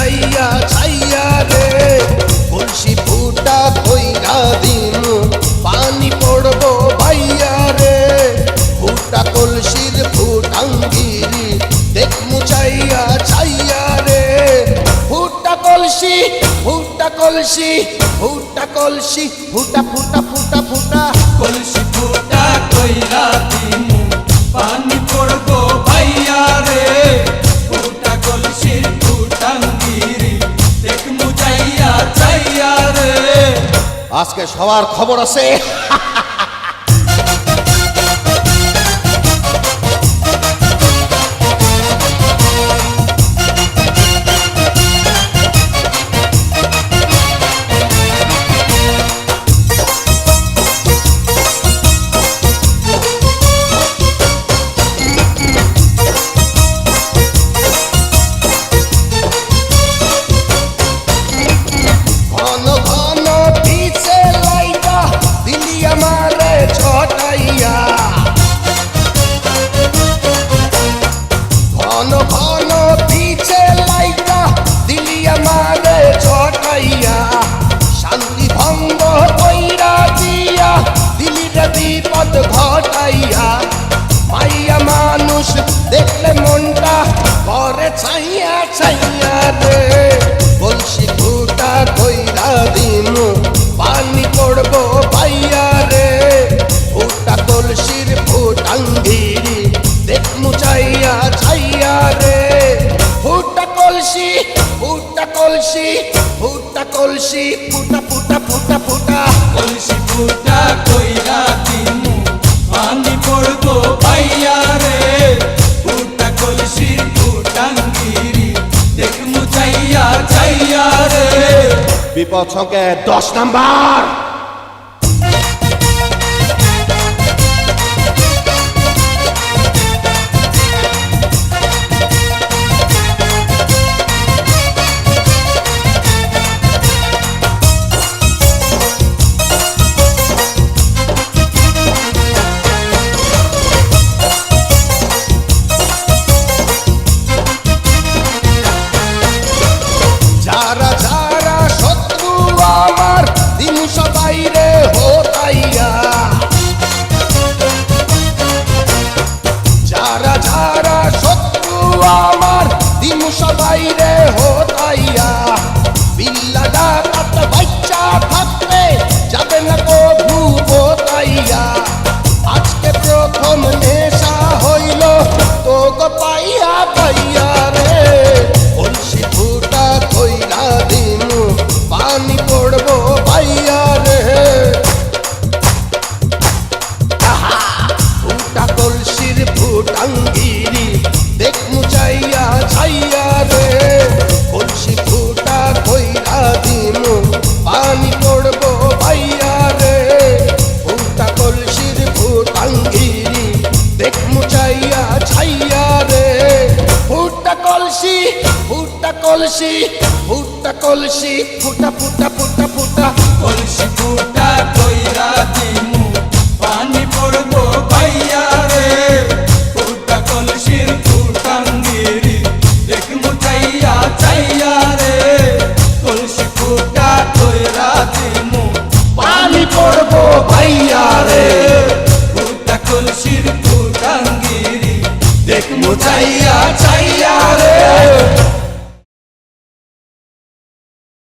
মুচাইয়া ছাইয়া রে কলসি ফুটা কইরা দিমু পানি পড়বো ভাইয়া রে ফুটা কলসির ফুটাঙ্গিরি দেখ মুচাইয়া ছাইয়া রে ফুটা কলসি ফুটা কলসি ফুটা কলসি ফুটা ফুটা ফুটা ফুটা কলসি ফুটা কইরা দিমু পানি পড়বো ভাইয়া রে ফুটা কলসির ফুটাঙ্গিরি দেখ মুচাইয়া চাইয়া রে। আজকে সবার খবর আছে। ঘন ঘন পিছে লাইটা দিলি আমারে ছটাইয়া ঘন ঘন পিছে লাইটা দিলি আমারে ছটাইয়া শান্তি ভঙ্গ কইরা দিয়া দিলি রে বিপদ ঘটাইয়া মাইয়া মানুষ দেখলে মনটা করে ছাইয়া ছাইয়া রে কলসি ফুটা কইরা দিমু পানি পড়বো ভাইয়া রে ফুটা কলসির ফুটাঙ্গিরি দেখ মুচাইয়া ছাইয়া রে ফুটা কলসি ফুটা কলসি ফুটা কলসি ফুটা ফুটা ফুটা ফুটা কলসি ফুটা কইরা দিমু পানি পড়বো ভাইয়া রে ফুটা কলসির ফুটাঙ্গিরি দেখ মুচাইয়া চাইয়া রে। বিপদ সংকেত 10 নাম্বার। যারা যারা শত্রু আমার দিন সবাই রে হতাইয়া যারা যারা শত্রু আমার দিন সবাই রে হতাইয়া বিল্লা ডাকাত বাচ্চা থাকতে যাবে না কভু হতাইয়া আজকে প্রথম নেশা হইল তো গো পাইয়া পাইয়া রে কলসি ফুটা কইরা দিমু পানি পড়বো ভাইয়া রে ফুটা কলসির ফুটাঙ্গিরি দেখ মুচাইয়া ছাইয়া রে কলসি ফুটা কইরা দিমু পানি পড়বো ভাইয়া রে ফুটা কলসির ফুটাঙ্গিরি দেখ মুচাইয়া ছাইয়া রে ফুটা কলসি ফুটা কলসি ফুটা কলসি ফুটা ফুটা ফুটা ফুটা কলসি ফুটা কইরা